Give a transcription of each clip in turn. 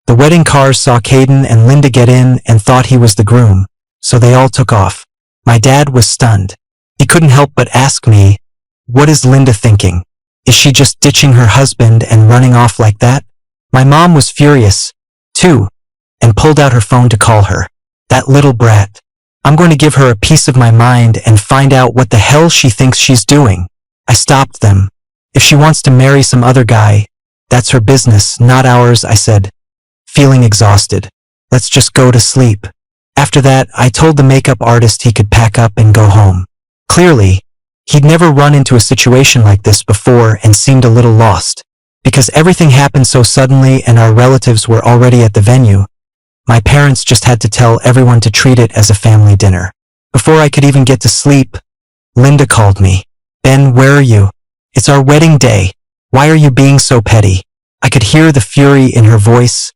The wedding cars saw Caden and Linda get in and thought he was the groom, so they all took off. My dad was stunned. He couldn't help but ask me, "What is Linda thinking? Is she just ditching her husband and running off like that?" My mom was furious, too, and pulled out her phone to call her. That little brat. I'm going to give her a piece of my mind and find out what the hell she thinks she's doing. I stopped them. If she wants to marry some other guy, that's her business, not ours, I said, feeling exhausted. Let's just go to sleep. After that, I told the makeup artist he could pack up and go home. Clearly, he'd never run into a situation like this before and seemed a little lost. Because everything happened so suddenly and our relatives were already at the venue, my parents just had to tell everyone to treat it as a family dinner. Before I could even get to sleep, Linda called me. "Ben, where are you? It's our wedding day. Why are you being so petty?" I could hear the fury in her voice,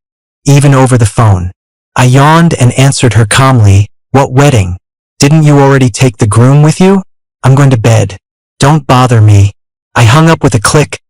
even over the phone. I yawned and answered her calmly, "What wedding? Didn't you already take the groom with you? I'm going to bed. Don't bother me." I hung up with a click,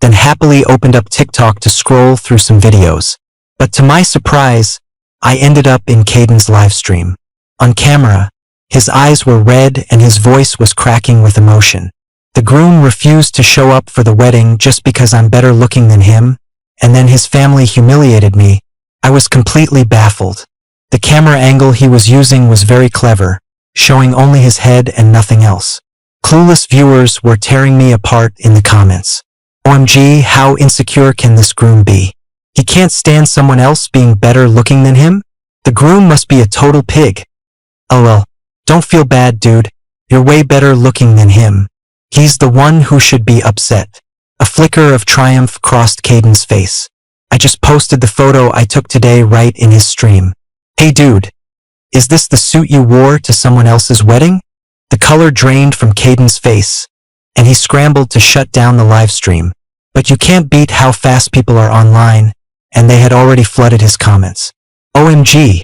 then happily opened up TikTok to scroll through some videos. But to my surprise, I ended up in Caden's live stream. On camera, his eyes were red and his voice was cracking with emotion. The groom refused to show up for the wedding just because I'm better looking than him, and then his family humiliated me. I was completely baffled. The camera angle he was using was very clever, showing only his head and nothing else. Clueless viewers were tearing me apart in the comments. OMG, how insecure can this groom be? He can't stand someone else being better looking than him? The groom must be a total pig. LOL. Don't feel bad, dude. You're way better looking than him. He's the one who should be upset. A flicker of triumph crossed Caden's face. I just posted the photo I took today right in his stream. "Hey dude, is this the suit you wore to someone else's wedding?" The color drained from Caden's face, and he scrambled to shut down the live stream. But you can't beat how fast people are online, and they had already flooded his comments. OMG.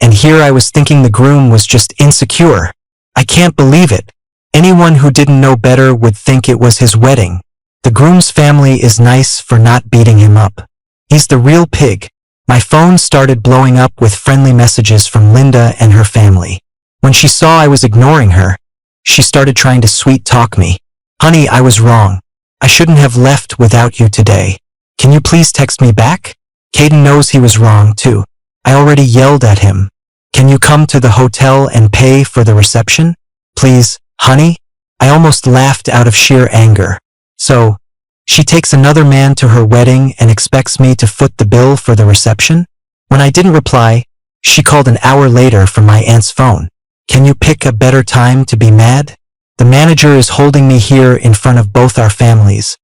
And here I was thinking the groom was just insecure. I can't believe it. Anyone who didn't know better would think it was his wedding. The groom's family is nice for not beating him up. He's the real pig. My phone started blowing up with friendly messages from Linda and her family. When she saw I was ignoring her, she started trying to sweet talk me. "Honey, I was wrong. I shouldn't have left without you today. Can you please text me back?" Caden knows he was wrong too. I already yelled at him. "Can you come to the hotel and pay for the reception? Please, honey?" I almost laughed out of sheer anger. So, she takes another man to her wedding and expects me to foot the bill for the reception? When I didn't reply, she called an hour later from my aunt's phone. "Can you pick a better time to be mad? The manager is holding me here in front of both our families,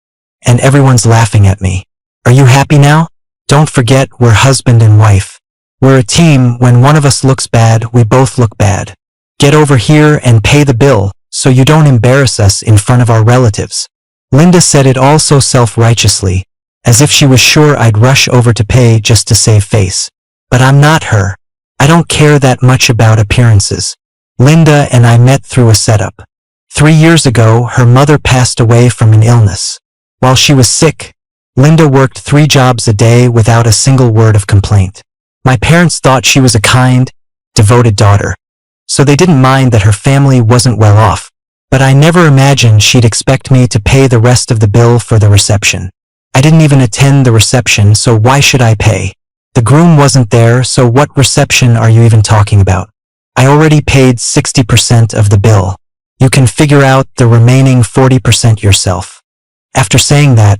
and everyone's laughing at me. Are you happy now? Don't forget we're husband and wife. We're a team. When one of us looks bad, we both look bad. Get over here and pay the bill, so you don't embarrass us in front of our relatives." Linda said it all so self-righteously, as if she was sure I'd rush over to pay just to save face. But I'm not her. I don't care that much about appearances. Linda and I met through a setup. 3 years ago, her mother passed away from an illness. While she was sick, Linda worked 3 jobs a day without a single word of complaint. My parents thought she was a kind, devoted daughter, so they didn't mind that her family wasn't well off. But I never imagined she'd expect me to pay the rest of the bill for the reception. I didn't even attend the reception, so why should I pay? The groom wasn't there, so what reception are you even talking about? I already paid 60% of the bill. You can figure out the remaining 40% yourself. After saying that,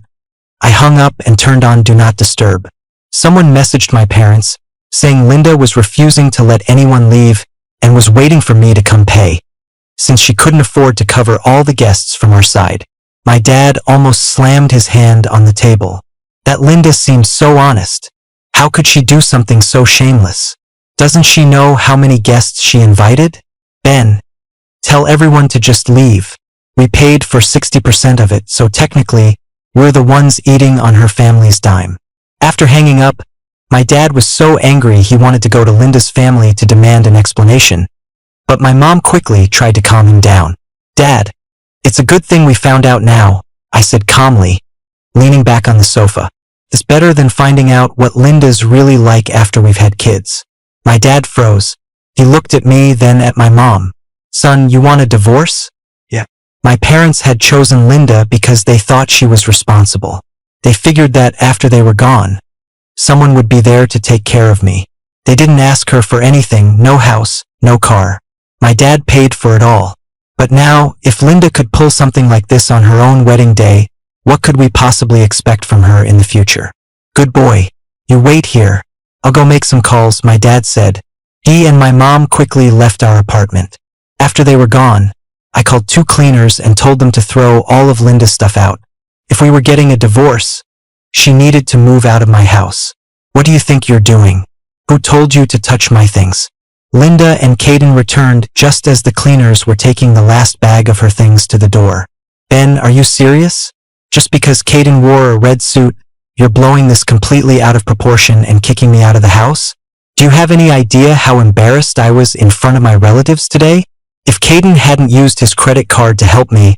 I hung up and turned on Do Not Disturb. Someone messaged my parents, saying Linda was refusing to let anyone leave and was waiting for me to come pay, since she couldn't afford to cover all the guests from our side. My dad almost slammed his hand on the table. That Linda seemed so honest. How could she do something so shameless? Doesn't she know how many guests she invited? Ben, tell everyone to just leave. We paid for 60% of it, so technically, we're the ones eating on her family's dime. After hanging up, my dad was so angry he wanted to go to Linda's family to demand an explanation, but my mom quickly tried to calm him down. "Dad, it's a good thing we found out now," I said calmly, leaning back on the sofa. This better than finding out what Linda's really like after we've had kids. My dad froze. He looked at me, then at my mom. Son, you want a divorce? Yeah. My parents had chosen Linda because they thought she was responsible. They figured that after they were gone, someone would be there to take care of me. They didn't ask her for anything, no house, no car. My dad paid for it all. But now, if Linda could pull something like this on her own wedding day, what could we possibly expect from her in the future? Good boy. You wait here. I'll go make some calls, my dad said. He and my mom quickly left our apartment. After they were gone, I called 2 cleaners and told them to throw all of Linda's stuff out. If we were getting a divorce, she needed to move out of my house. What do you think you're doing? Who told you to touch my things? Linda and Caden returned just as the cleaners were taking the last bag of her things to the door. Ben, are you serious? Just because Caden wore a red suit, you're blowing this completely out of proportion and kicking me out of the house? Do you have any idea how embarrassed I was in front of my relatives today? If Caden hadn't used his credit card to help me,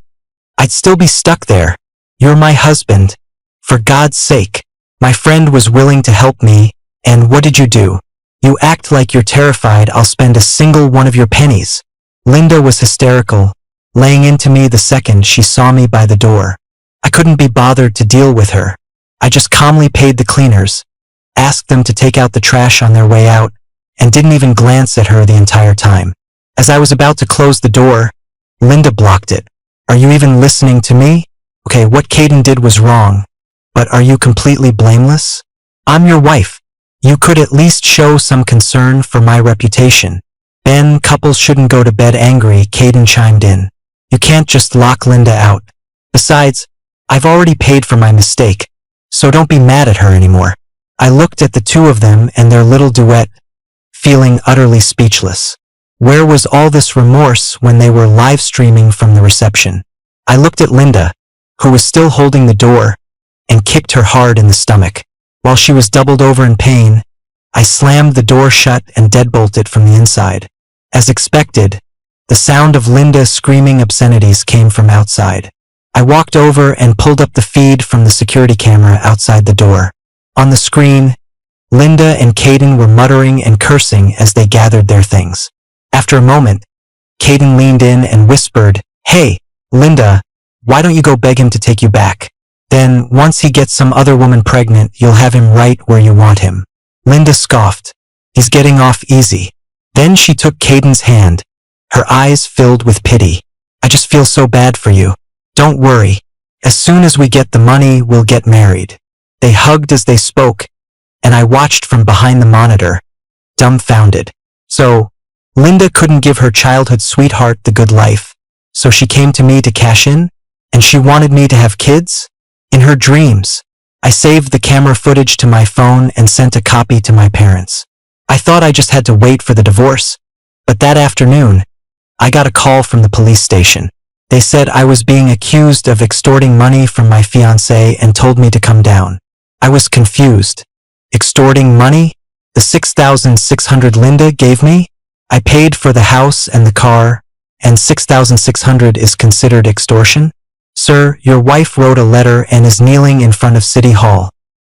I'd still be stuck there. You're my husband. For God's sake. My friend was willing to help me, and what did you do? You act like you're terrified I'll spend a single one of your pennies. Linda was hysterical, laying into me the second she saw me by the door. I couldn't be bothered to deal with her. I just calmly paid the cleaners, asked them to take out the trash on their way out, and didn't even glance at her the entire time. As I was about to close the door, Linda blocked it. Are you even listening to me? Okay, what Caden did was wrong, but are you completely blameless? I'm your wife. You could at least show some concern for my reputation. Ben, couples shouldn't go to bed angry, Caden chimed in. You can't just lock Linda out. Besides, I've already paid for my mistake, so don't be mad at her anymore. I looked at the 2 of them and their little duet, feeling utterly speechless. Where was all this remorse when they were live streaming from the reception? I looked at Linda, who was still holding the door, and kicked her hard in the stomach. While she was doubled over in pain, I slammed the door shut and deadbolted it from the inside. As expected, the sound of Linda screaming obscenities came from outside. I walked over and pulled up the feed from the security camera outside the door. On the screen, Linda and Caden were muttering and cursing as they gathered their things. After a moment, Caden leaned in and whispered, "Hey, Linda, why don't you go beg him to take you back? Then, once he gets some other woman pregnant, you'll have him right where you want him." Linda scoffed. "He's getting off easy." Then she took Caden's hand, her eyes filled with pity. "I just feel so bad for you. Don't worry. As soon as we get the money, we'll get married." They hugged as they spoke, and I watched from behind the monitor, dumbfounded. So, Linda couldn't give her childhood sweetheart the good life, so she came to me to cash in, and she wanted me to have kids? In her dreams. I saved the camera footage to my phone and sent a copy to my parents. I thought I just had to wait for the divorce, but that afternoon, I got a call from the police station. They said I was being accused of extorting money from my fiancé and told me to come down. I was confused. Extorting money? The $6,600 Linda gave me? I paid for the house and the car, and $6,600 is considered extortion? Sir, your wife wrote a letter and is kneeling in front of City Hall,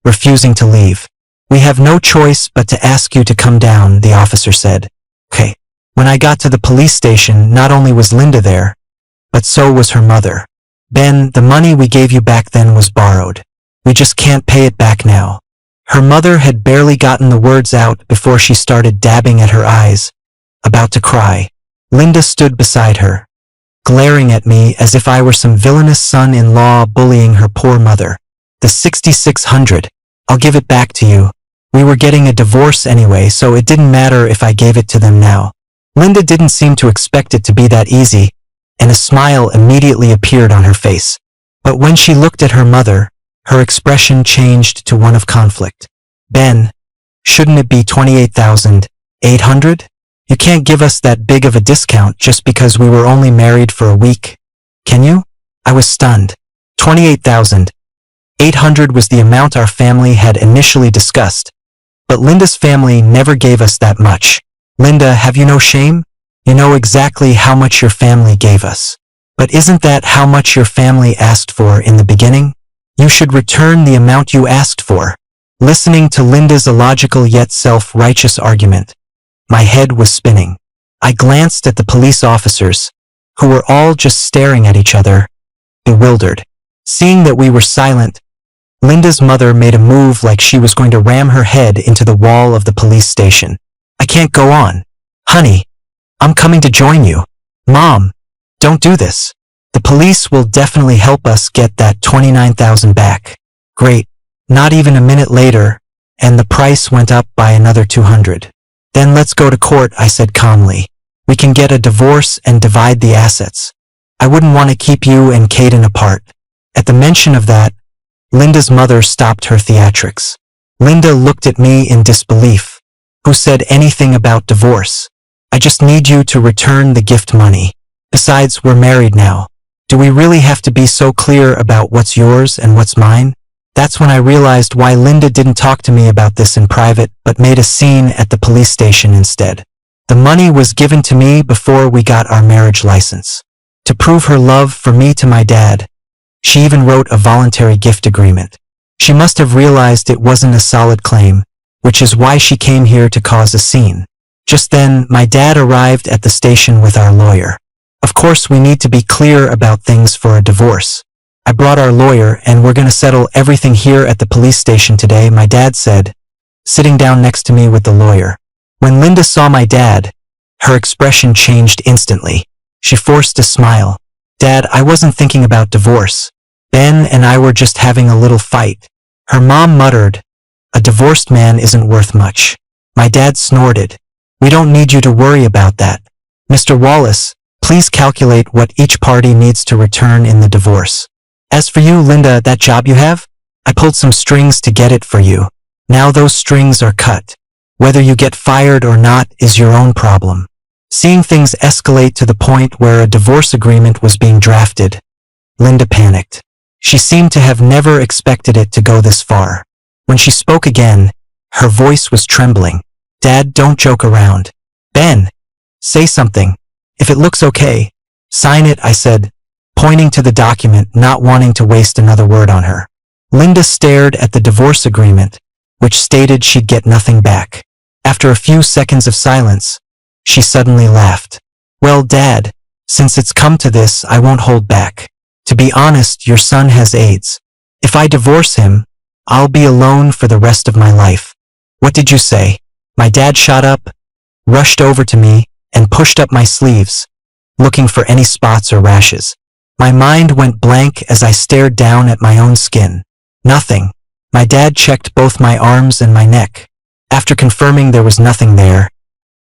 refusing to leave. We have no choice but to ask you to come down, the officer said. Okay. When I got to the police station, not only was Linda there, but so was her mother. Ben, the money we gave you back then was borrowed. We just can't pay it back now. Her mother had barely gotten the words out before she started dabbing at her eyes, about to cry. Linda stood beside her, glaring at me as if I were some villainous son-in-law bullying her poor mother. The $6,600. I'll give it back to you. We were getting a divorce anyway, so it didn't matter if I gave it to them now. Linda didn't seem to expect it to be that easy, and a smile immediately appeared on her face. But when she looked at her mother, her expression changed to one of conflict. Ben, shouldn't it be $28,800? You can't give us that big of a discount just because we were only married for a week, can you? I was stunned. $28,800 was the amount our family had initially discussed, but Linda's family never gave us that much. Linda, have you no shame? You know exactly how much your family gave us. But isn't that how much your family asked for in the beginning? You should return the amount you asked for. Listening to Linda's illogical yet self-righteous argument, my head was spinning. I glanced at the police officers, who were all just staring at each other, bewildered. Seeing that we were silent, Linda's mother made a move like she was going to ram her head into the wall of the police station. I can't go on. Honey, I'm coming to join you. Mom, don't do this. The police will definitely help us get that $29,000 back. Great. Not even a minute later, and the price went up by another $200. Then let's go to court, I said calmly. We can get a divorce and divide the assets. I wouldn't want to keep you and Caden apart. At the mention of that, Linda's mother stopped her theatrics. Linda looked at me in disbelief. Who said anything about divorce? I just need you to return the gift money. Besides, we're married now. Do we really have to be so clear about what's yours and what's mine? That's when I realized why Linda didn't talk to me about this in private but made a scene at the police station instead. The money was given to me before we got our marriage license. To prove her love for me to my dad, she even wrote a voluntary gift agreement. She must have realized it wasn't a solid claim, which is why she came here to cause a scene. Just then, my dad arrived at the station with our lawyer. Of course, we need to be clear about things for a divorce. I brought our lawyer and we're going to settle everything here at the police station today, my dad said, sitting down next to me with the lawyer. When Linda saw my dad, her expression changed instantly. She forced a smile. Dad, I wasn't thinking about divorce. Ben and I were just having a little fight. Her mom muttered, a divorced man isn't worth much. My dad snorted. We don't need you to worry about that. Mr. Wallace, please calculate what each party needs to return in the divorce. As for you, Linda, that job you have? I pulled some strings to get it for you. Now those strings are cut. Whether you get fired or not is your own problem. Seeing things escalate to the point where a divorce agreement was being drafted, Linda panicked. She seemed to have never expected it to go this far. When she spoke again, her voice was trembling. Dad, don't joke around. Ben, say something. If it looks okay, sign it, I said, pointing to the document, not wanting to waste another word on her. Linda stared at the divorce agreement, which stated she'd get nothing back. After a few seconds of silence, she suddenly laughed. Well, Dad, since it's come to this, I won't hold back. To be honest, your son has AIDS. If I divorce him, I'll be alone for the rest of my life. What did you say? My dad shot up, rushed over to me, and pushed up my sleeves, looking for any spots or rashes. My mind went blank as I stared down at my own skin. Nothing. My dad checked both my arms and my neck. After confirming there was nothing there,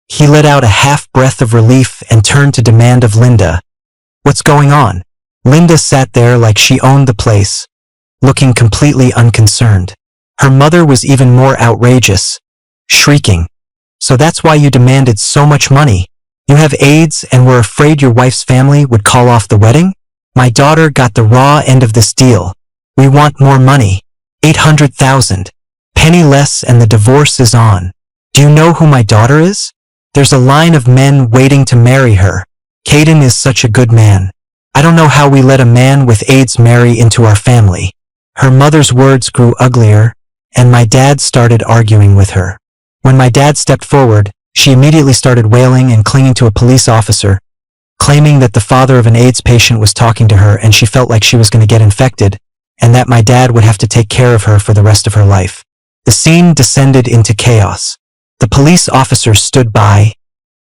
he let out a half-breath of relief and turned to demand of Linda, what's going on? Linda sat there like she owned the place, looking completely unconcerned. Her mother was even more outrageous, shrieking. So that's why you demanded so much money? You have AIDS and were afraid your wife's family would call off the wedding? My daughter got the raw end of this deal. We want more money. $800,000. Penny less and the divorce is on. Do you know who my daughter is? There's a line of men waiting to marry her. Caden is such a good man. I don't know how we let a man with AIDS marry into our family. Her mother's words grew uglier, and my dad started arguing with her. When my dad stepped forward, she immediately started wailing and clinging to a police officer, claiming that the father of an AIDS patient was talking to her and she felt like she was going to get infected, and that my dad would have to take care of her for the rest of her life. The scene descended into chaos. The police officers stood by,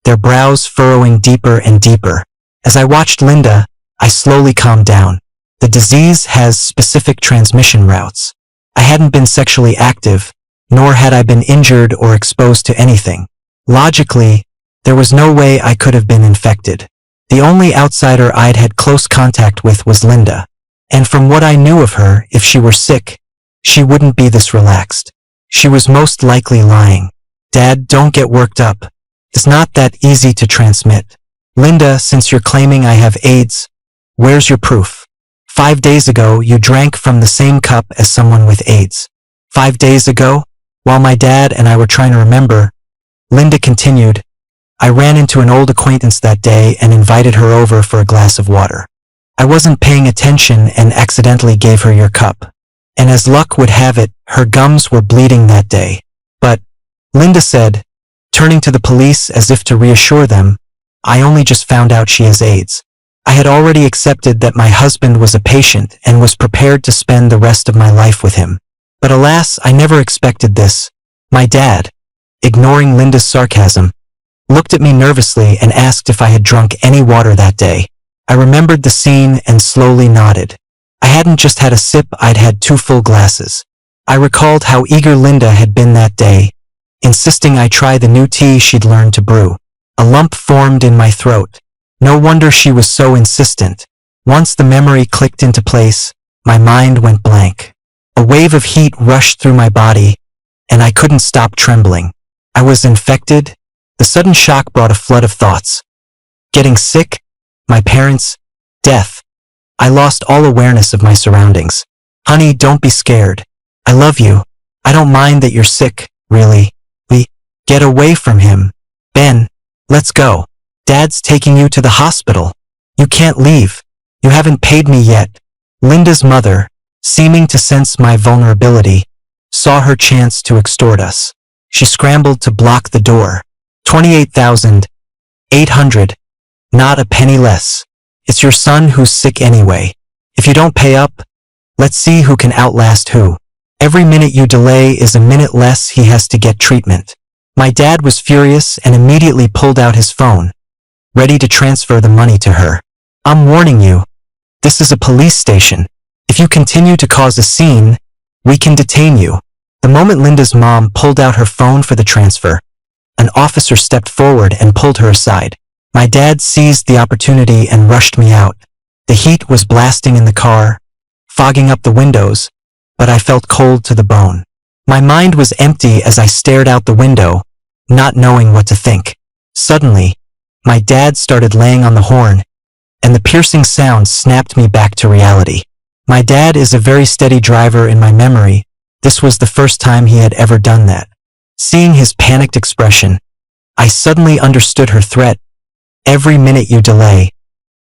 their brows furrowing deeper and deeper. As I watched Linda, I slowly calmed down. The disease has specific transmission routes. I hadn't been sexually active, nor had I been injured or exposed to anything. Logically, there was no way I could have been infected. The only outsider I'd had close contact with was Linda. And from what I knew of her, if she were sick, she wouldn't be this relaxed. She was most likely lying. Dad, don't get worked up. It's not that easy to transmit. Linda, since you're claiming I have AIDS, where's your proof? 5 days ago, you drank from the same cup as someone with AIDS. 5 days ago? While my dad and I were trying to remember, Linda continued, I ran into an old acquaintance that day and invited her over for a glass of water. I wasn't paying attention and accidentally gave her your cup. and as luck would have it, her gums were bleeding that day. But, Linda said, turning to the police as if to reassure them, I only just found out she has AIDS. I had already accepted that my husband was a patient and was prepared to spend the rest of my life with him. But alas, I never expected this. My dad, ignoring Linda's sarcasm, looked at me nervously and asked if I had drunk any water that day. I remembered the scene and slowly nodded. I hadn't just had a sip, I'd had 2 full glasses. I recalled how eager Linda had been that day, insisting I try the new tea she'd learned to brew. A lump formed in my throat. No wonder she was so insistent. Once the memory clicked into place, my mind went blank. A wave of heat rushed through my body, and I couldn't stop trembling. I was infected. The sudden shock brought a flood of thoughts. Getting sick, my parents, death. I lost all awareness of my surroundings. Honey, don't be scared. I love you. I don't mind that you're sick, really. Get away from him. Ben, let's go. Dad's taking you to the hospital. You can't leave. You haven't paid me yet. Linda's mother, seeming to sense my vulnerability, saw her chance to extort us. She scrambled to block the door. 28,800. Not a penny less. It's your son who's sick anyway. If you don't pay up, let's see who can outlast who. Every minute you delay is a minute less he has to get treatment. My dad was furious and immediately pulled out his phone, ready to transfer the money to her. I'm warning you. This is a police station. If you continue to cause a scene, we can detain you. The moment Linda's mom pulled out her phone for the transfer, an officer stepped forward and pulled her aside. My dad seized the opportunity and rushed me out. The heat was blasting in the car, fogging up the windows, but I felt cold to the bone. My mind was empty as I stared out the window, not knowing what to think. Suddenly, my dad started laying on the horn, and the piercing sound snapped me back to reality. My dad is a very steady driver in my memory. This was the first time he had ever done that. Seeing his panicked expression, I suddenly understood her threat. Every minute you delay,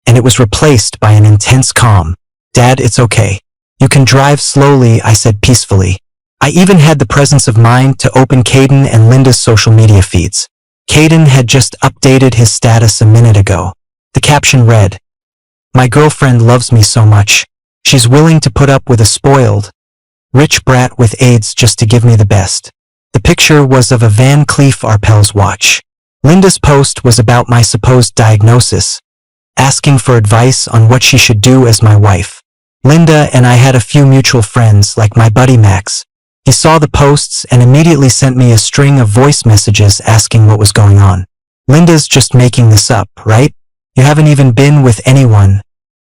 and it was replaced by an intense calm. Dad, it's okay. You can drive slowly, I said peacefully. I even had the presence of mind to open Caden and Linda's social media feeds. Caden had just updated his status a minute ago. The caption read, "My girlfriend loves me so much. She's willing to put up with a spoiled, rich brat with AIDS just to give me the best." The picture was of a Van Cleef Arpels watch. Linda's post was about my supposed diagnosis, asking for advice on what she should do as my wife. Linda and I had a few mutual friends, like my buddy Max. He saw the posts and immediately sent me a string of voice messages asking what was going on. Linda's just making this up, right? You haven't even been with anyone.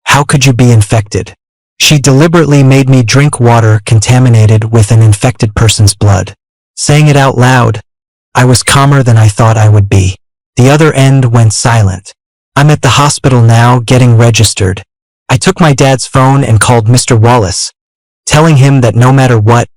How could you be infected? She deliberately made me drink water contaminated with an infected person's blood. Saying it out loud, I was calmer than I thought I would be. The other end went silent. I'm at the hospital now, getting registered. I took my dad's phone and called Mr. Wallace, telling him that no matter what,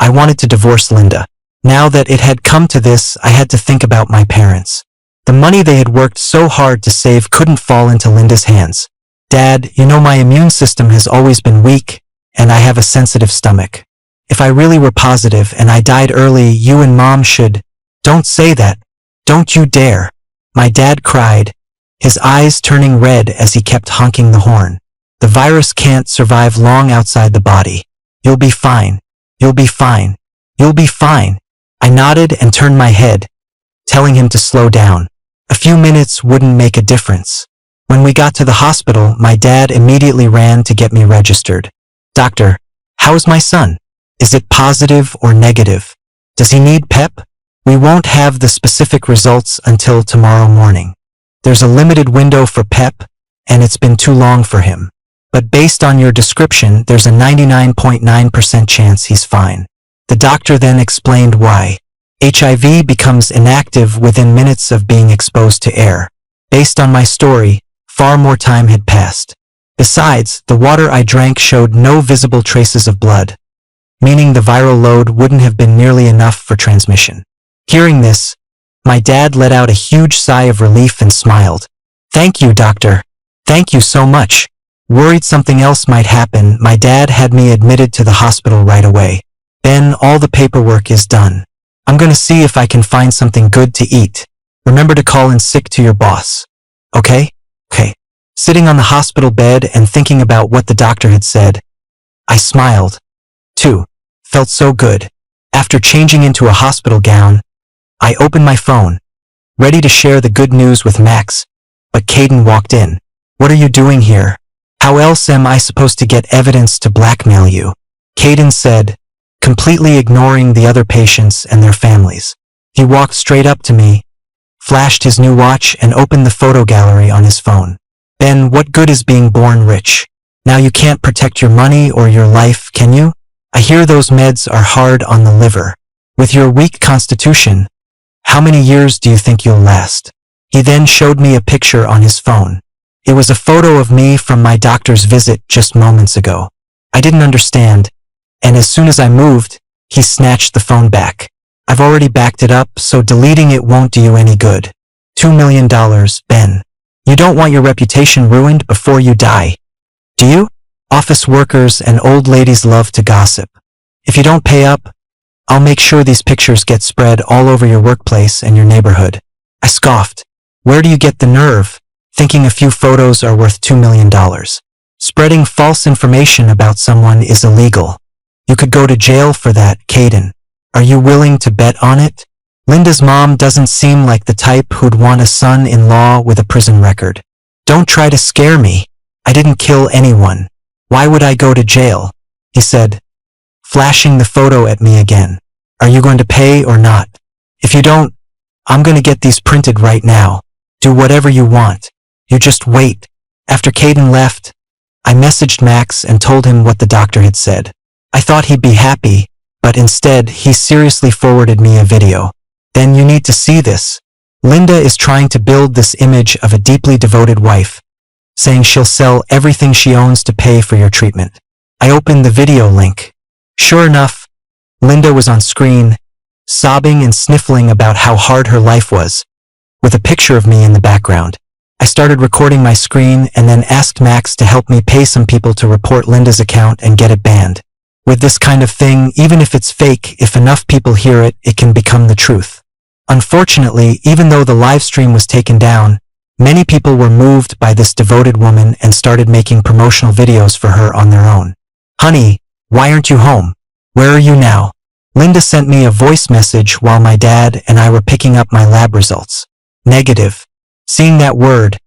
I wanted to divorce Linda. Now that it had come to this, I had to think about my parents. The money they had worked so hard to save couldn't fall into Linda's hands. Dad, you know my immune system has always been weak, and I have a sensitive stomach. If I really were positive and I died early, you and Mom should... Don't say that. Don't you dare. My dad cried, his eyes turning red as he kept honking the horn. The virus can't survive long outside the body. You'll be fine. You'll be fine. You'll be fine. I nodded and turned my head, telling him to slow down. A few minutes wouldn't make a difference. When we got to the hospital, my dad immediately ran to get me registered. Doctor, how's my son? Is it positive or negative? Does he need PEP? We won't have the specific results until tomorrow morning. There's a limited window for PEP, and it's been too long for him. But based on your description, there's a 99.9% chance he's fine. The doctor then explained why. HIV becomes inactive within minutes of being exposed to air. Based on my story, far more time had passed. Besides, the water I drank showed no visible traces of blood, meaning the viral load wouldn't have been nearly enough for transmission. Hearing this, my dad let out a huge sigh of relief and smiled. Thank you, doctor. Thank you so much. Worried something else might happen, my dad had me admitted to the hospital right away. Ben, all the paperwork is done. I'm gonna see if I can find something good to eat. Remember to call in sick to your boss. Okay? Okay. Sitting on the hospital bed and thinking about what the doctor had said, I smiled. Too. Felt so good. After changing into a hospital gown, I opened my phone, ready to share the good news with Max, but Caden walked in. What are you doing here? How else am I supposed to get evidence to blackmail you? Caden said, completely ignoring the other patients and their families. He walked straight up to me, flashed his new watch and opened the photo gallery on his phone. Ben, what good is being born rich? Now you can't protect your money or your life, can you? I hear those meds are hard on the liver. With your weak constitution, how many years do you think you'll last? He then showed me a picture on his phone. It was a photo of me from my doctor's visit just moments ago. I didn't understand, and as soon as I moved, he snatched the phone back. I've already backed it up, so deleting it won't do you any good. $2 million, Ben. You don't want your reputation ruined before you die, do you? Office workers and old ladies love to gossip. If you don't pay up, I'll make sure these pictures get spread all over your workplace and your neighborhood. I scoffed. Where do you get the nerve, thinking a few photos are worth $2 million? Spreading false information about someone is illegal. You could go to jail for that, Caden. Are you willing to bet on it? Linda's mom doesn't seem like the type who'd want a son-in-law with a prison record. Don't try to scare me. I didn't kill anyone. Why would I go to jail? He said, flashing the photo at me again. Are you going to pay or not? If you don't, I'm going to get these printed right now. Do whatever you want. You just wait. After Caden left, I messaged Max and told him what the doctor had said. I thought he'd be happy, but instead he seriously forwarded me a video. Then you need to see this. Linda is trying to build this image of a deeply devoted wife, saying she'll sell everything she owns to pay for your treatment. I opened the video link. Sure enough, Linda was on screen, sobbing and sniffling about how hard her life was, with a picture of me in the background. I started recording my screen and then asked Max to help me pay some people to report Linda's account and get it banned. With this kind of thing, even if it's fake, if enough people hear it, it can become the truth. Unfortunately, even though the live stream was taken down, many people were moved by this devoted woman and started making promotional videos for her on their own. Honey, why aren't you home? Where are you now? Linda sent me a voice message while my dad and I were picking up my lab results. Negative. Seeing that word,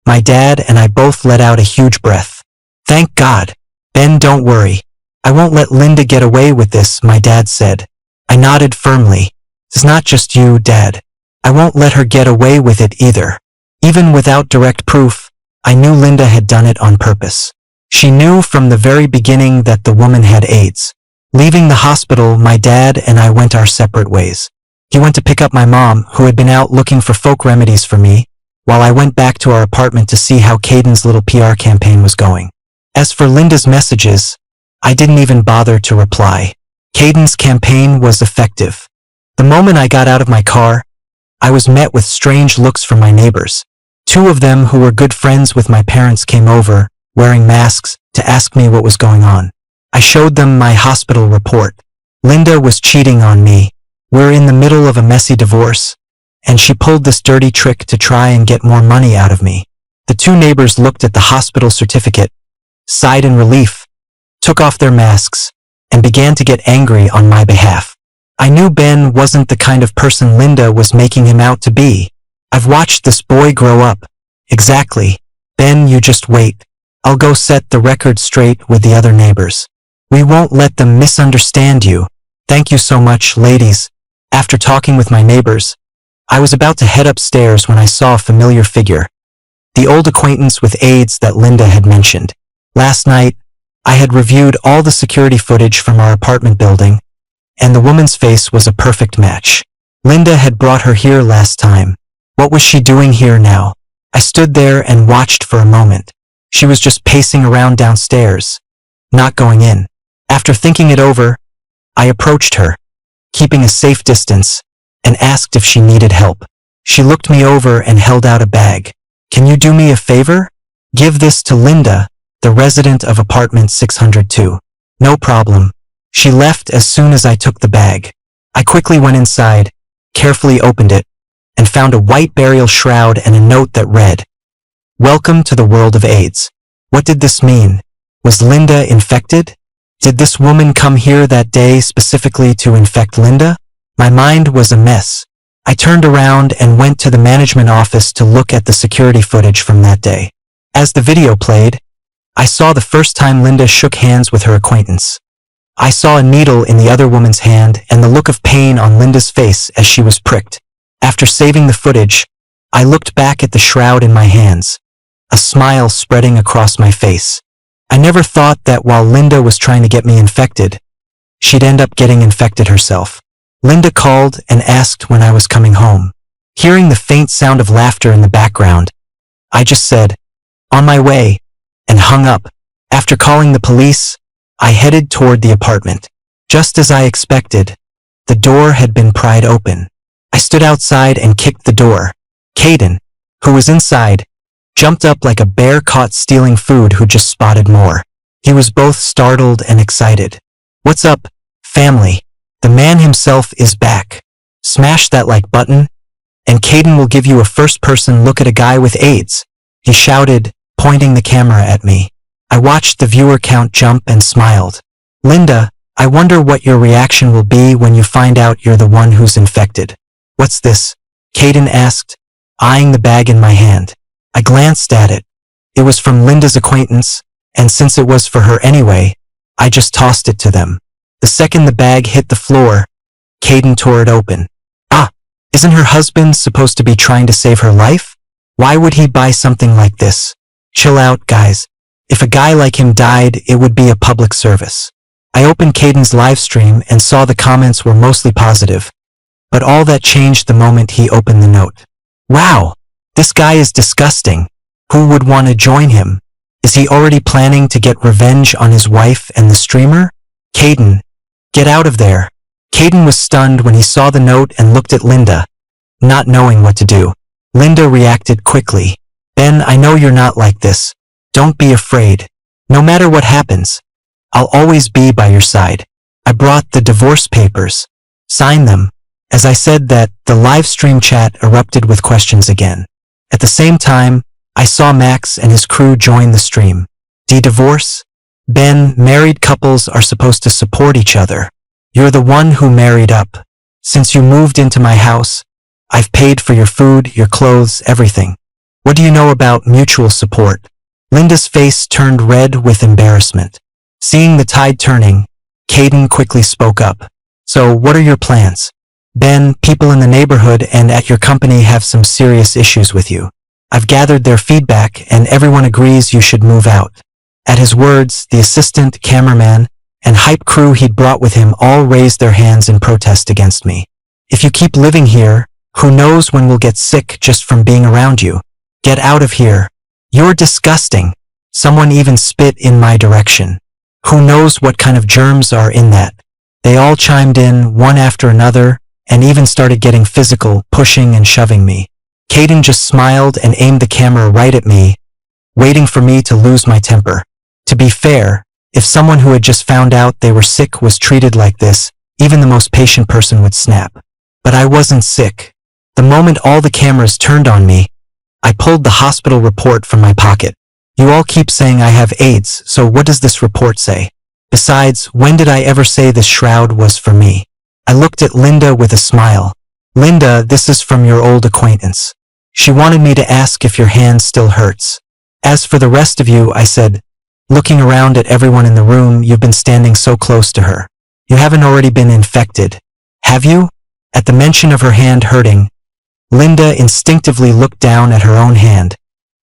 my dad and I both let out a huge breath. Thank God. Ben, don't worry. I won't let Linda get away with this, my dad said. I nodded firmly. It's not just you, Dad. I won't let her get away with it either. Even without direct proof, I knew Linda had done it on purpose. She knew from the very beginning that the woman had AIDS. Leaving the hospital, my dad and I went our separate ways. He went to pick up my mom, who had been out looking for folk remedies for me, while I went back to our apartment to see how Caden's little PR campaign was going. As for Linda's messages, I didn't even bother to reply. Caden's campaign was effective. The moment I got out of my car, I was met with strange looks from my neighbors. Two of them, who were good friends with my parents, came over, wearing masks, to ask me what was going on. I showed them my hospital report. Linda was cheating on me. We're in the middle of a messy divorce, and she pulled this dirty trick to try and get more money out of me. The two neighbors looked at the hospital certificate, sighed in relief, took off their masks, and began to get angry on my behalf. I knew Ben wasn't the kind of person Linda was making him out to be. I've watched this boy grow up. Exactly. Ben, you just wait. I'll go set the record straight with the other neighbors. We won't let them misunderstand you. Thank you so much, ladies. After talking with my neighbors, I was about to head upstairs when I saw a familiar figure. The old acquaintance with AIDS that Linda had mentioned. Last night, I had reviewed all the security footage from our apartment building, and the woman's face was a perfect match. Linda had brought her here last time. What was she doing here now? I stood there and watched for a moment. She was just pacing around downstairs, not going in. After thinking it over, I approached her, keeping a safe distance, and asked if she needed help. She looked me over and held out a bag. Can you do me a favor? Give this to Linda, the resident of apartment 602. No problem. She left as soon as I took the bag. I quickly went inside, carefully opened it, and found a white burial shroud and a note that read, "Welcome to the world of AIDS." What did this mean? Was Linda infected? Did this woman come here that day specifically to infect Linda? My mind was a mess. I turned around and went to the management office to look at the security footage from that day. As the video played, I saw the first time Linda shook hands with her acquaintance. I saw a needle in the other woman's hand and the look of pain on Linda's face as she was pricked. After saving the footage, I looked back at the shroud in my hands, a smile spreading across my face. I never thought that while Linda was trying to get me infected, she'd end up getting infected herself. Linda called and asked when I was coming home. Hearing the faint sound of laughter in the background, I just said, "On my way," and hung up. After calling the police, I headed toward the apartment. Just as I expected, the door had been pried open. I stood outside and kicked the door. Caden, who was inside, jumped up like a bear caught stealing food who just spotted more. He was both startled and excited. "What's up, family? The man himself is back. Smash that like button, and Caden will give you a first-person look at a guy with AIDS," he shouted, pointing the camera at me. I watched the viewer count jump and smiled. "Linda, I wonder what your reaction will be when you find out you're the one who's infected." "What's this?" Caden asked, eyeing the bag in my hand. I glanced at it. It was from Linda's acquaintance, and since it was for her anyway, I just tossed it to them. The second the bag hit the floor, Caden tore it open. "Ah, isn't her husband supposed to be trying to save her life? Why would he buy something like this?" "Chill out, guys. If a guy like him died, it would be a public service." I opened Caden's live stream and saw the comments were mostly positive. But all that changed the moment he opened the note. "Wow, this guy is disgusting. Who would want to join him? Is he already planning to get revenge on his wife and the streamer? Caden, get out of there." Caden was stunned when he saw the note and looked at Linda, not knowing what to do. Linda reacted quickly. "Ben, I know you're not like this. Don't be afraid. No matter what happens, I'll always be by your side." I brought the divorce papers. "Sign them." As I said that, the live stream chat erupted with questions again. At the same time, I saw Max and his crew join the stream. "Divorce? Ben, married couples are supposed to support each other. You're the one who married up. Since you moved into my house, I've paid for your food, your clothes, everything. What do you know about mutual support?" Linda's face turned red with embarrassment. Seeing the tide turning, Caden quickly spoke up. "So what are your plans?" "Ben, people in the neighborhood and at your company have some serious issues with you. I've gathered their feedback and everyone agrees you should move out." At his words, the assistant, cameraman, and hype crew he'd brought with him all raised their hands in protest against me. "If you keep living here, who knows when we'll get sick just from being around you. Get out of here. You're disgusting." Someone even spit in my direction. "Who knows what kind of germs are in that?" They all chimed in, one after another, and even started getting physical, pushing and shoving me. Caden just smiled and aimed the camera right at me, waiting for me to lose my temper. To be fair, if someone who had just found out they were sick was treated like this, even the most patient person would snap. But I wasn't sick. The moment all the cameras turned on me, I pulled the hospital report from my pocket. "You all keep saying I have AIDS, so what does this report say? Besides, when did I ever say this shroud was for me?" I looked at Linda with a smile. "Linda, this is from your old acquaintance. She wanted me to ask if your hand still hurts. As for the rest of you," I said, looking around at everyone in the room, "you've been standing so close to her. You haven't already been infected, have you?" At the mention of her hand hurting, Linda instinctively looked down at her own hand,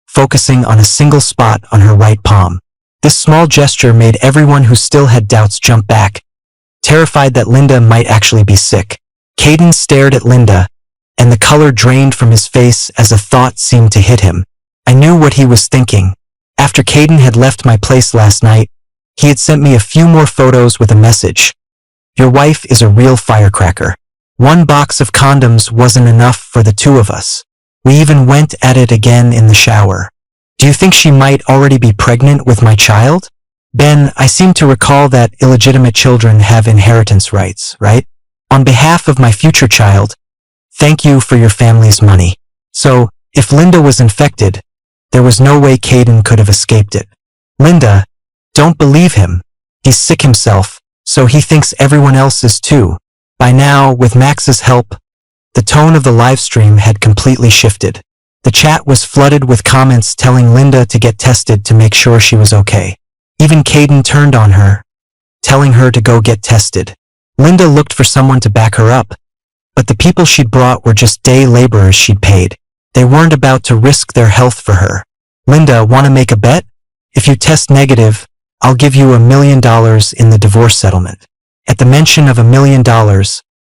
focusing on a single spot on her right palm. This small gesture made everyone who still had doubts jump back, terrified that Linda might actually be sick. Caden stared at Linda, and the color drained from his face as a thought seemed to hit him. I knew what he was thinking. After Caden had left my place last night, he had sent me a few more photos with a message. "Your wife is a real firecracker. One box of condoms wasn't enough for the two of us. We even went at it again in the shower." Do you think she might already be pregnant with my child? Ben, I seem to recall that illegitimate children have inheritance rights, right? On behalf of my future child, thank you for your family's money. So, if Linda was infected, there was no way Caden could have escaped it. Linda, don't believe him. He's sick himself, so he thinks everyone else is too. By now, with Max's help, the tone of the live stream had completely shifted. The chat was flooded with comments telling Linda to get tested to make sure she was okay. Even Caden turned on her, telling her to go get tested. Linda looked for someone to back her up, but the people she'd brought were just day laborers she'd paid. They weren't about to risk their health for her. Linda, want to make a bet? If you test negative, I'll give you $1 million in the divorce settlement. At the mention of $1 million,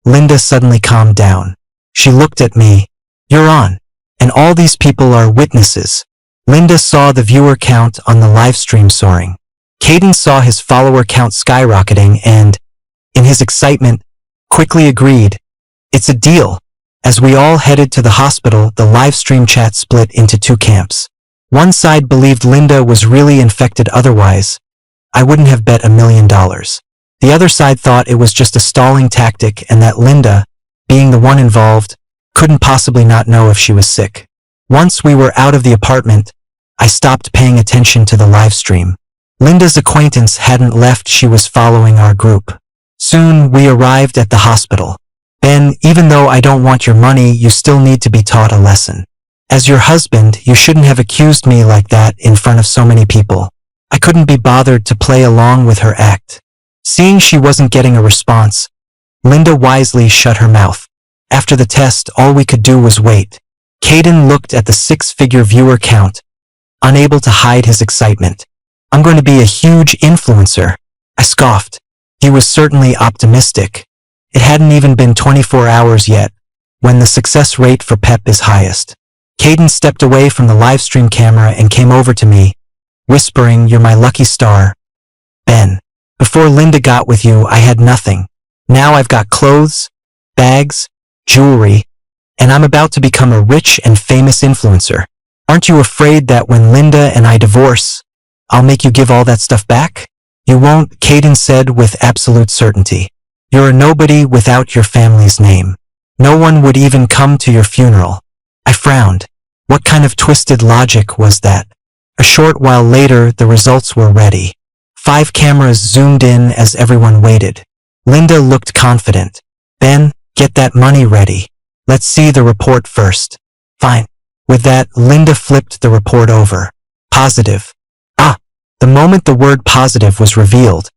Linda suddenly calmed down. She looked at me. You're on. And all these people are witnesses. Linda saw the viewer count on the live stream soaring. Caden saw his follower count skyrocketing and, in his excitement, quickly agreed. It's a deal. As we all headed to the hospital, the live stream chat split into two camps. One side believed Linda was really infected, otherwise I wouldn't have bet $1 million. The other side thought it was just a stalling tactic and that Linda, being the one involved, couldn't possibly not know if she was sick. Once we were out of the apartment, I stopped paying attention to the live stream. Linda's acquaintance hadn't left, she was following our group. Soon we arrived at the hospital. Ben, even though I don't want your money, you still need to be taught a lesson. As your husband, you shouldn't have accused me like that in front of so many people. I couldn't be bothered to play along with her act. Seeing she wasn't getting a response, Linda wisely shut her mouth. After the test, all we could do was wait. Caden looked at the 6-figure viewer count, unable to hide his excitement. I'm going to be a huge influencer. I scoffed. He was certainly optimistic. It hadn't even been 24 hours yet, when the success rate for PEP is highest. Caden stepped away from the live stream camera and came over to me, whispering, "You're my lucky star." Ben, before Linda got with you, I had nothing. Now I've got clothes, bags, jewelry, and I'm about to become a rich and famous influencer. Aren't you afraid that when Linda and I divorce, I'll make you give all that stuff back? You won't, Caden said with absolute certainty. You're a nobody without your family's name. No one would even come to your funeral. I frowned. What kind of twisted logic was that? A short while later, the results were ready. 5 cameras zoomed in as everyone waited. Linda looked confident. Ben, get that money ready. Let's see the report first. Fine. With that, Linda flipped the report over. Positive. The moment the word positive was revealed,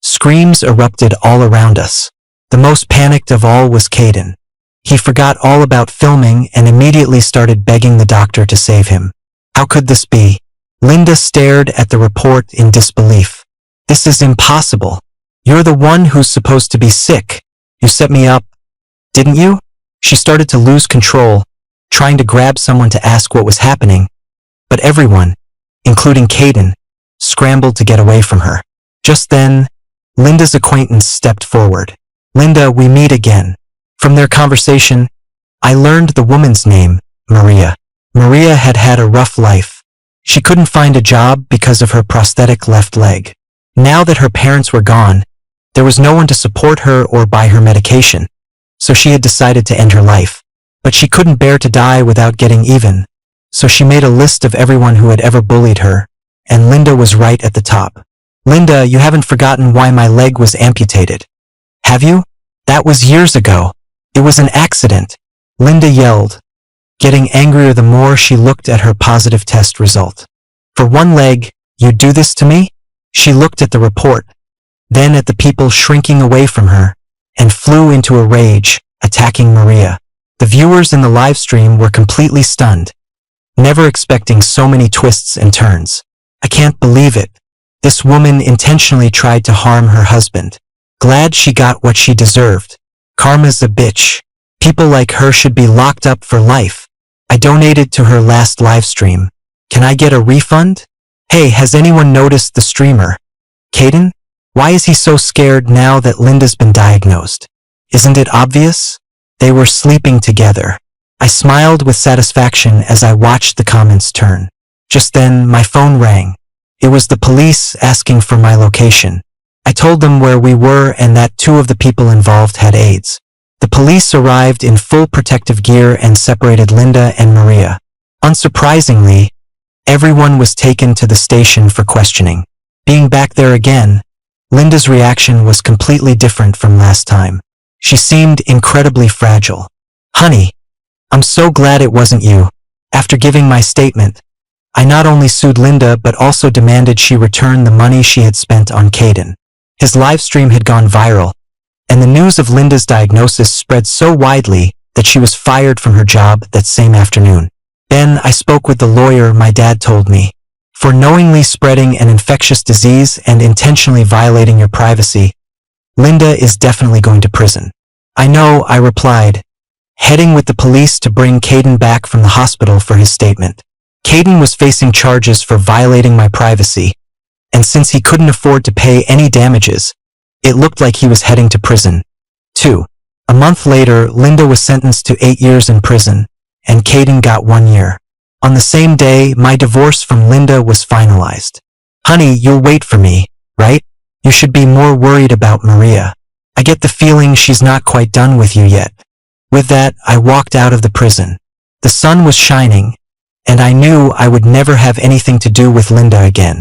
screams erupted all around us. The most panicked of all was Caden. He forgot all about filming and immediately started begging the doctor to save him. How could this be? Linda stared at the report in disbelief. This is impossible. You're the one who's supposed to be sick. You set me up, didn't you? She started to lose control, trying to grab someone to ask what was happening, but everyone, including Caden, scrambled to get away from her. Just then, Linda's acquaintance stepped forward. Linda, we meet again. From their conversation, I learned the woman's name, Maria. Maria had had a rough life. She couldn't find a job because of her prosthetic left leg. Now that her parents were gone, there was no one to support her or buy her medication, so she had decided to end her life. But she couldn't bear to die without getting even, so she made a list of everyone who had ever bullied her, and Linda was right at the top. Linda, you haven't forgotten why my leg was amputated, have you? That was years ago. It was an accident, Linda yelled, getting angrier the more she looked at her positive test result. For one leg, you'd do this to me? She looked at the report, then at the people shrinking away from her, and flew into a rage, attacking Maria. The viewers in the live stream were completely stunned, never expecting so many twists and turns. I can't believe it. This woman intentionally tried to harm her husband. Glad she got what she deserved. Karma's a bitch. People like her should be locked up for life. I donated to her last live stream. Can I get a refund? Hey, has anyone noticed the streamer? Caden? Why is he so scared now that Linda's been diagnosed? Isn't it obvious? They were sleeping together. I smiled with satisfaction as I watched the comments turn. Just then, my phone rang. It was the police asking for my location. I told them where we were and that 2 of the people involved had AIDS. The police arrived in full protective gear and separated Linda and Maria. Unsurprisingly, everyone was taken to the station for questioning. Being back there again, Linda's reaction was completely different from last time. She seemed incredibly fragile. "Honey, I'm so glad it wasn't you." After giving my statement, I not only sued Linda but also demanded she return the money she had spent on Caden. His live stream had gone viral, and the news of Linda's diagnosis spread so widely that she was fired from her job that same afternoon. Then I spoke with the lawyer my dad told me. "For knowingly spreading an infectious disease and intentionally violating your privacy, Linda is definitely going to prison." "I know," I replied, heading with the police to bring Caden back from the hospital for his statement. Caden was facing charges for violating my privacy, and since he couldn't afford to pay any damages, it looked like he was heading to prison. 2. A month later, Linda was sentenced to 8 years in prison, and Caden got 1 year. On the same day, my divorce from Linda was finalized. "Honey, you'll wait for me, right? You should be more worried about Maria. I get the feeling she's not quite done with you yet." With that, I walked out of the prison. The sun was shining, and I knew I would never have anything to do with Linda again.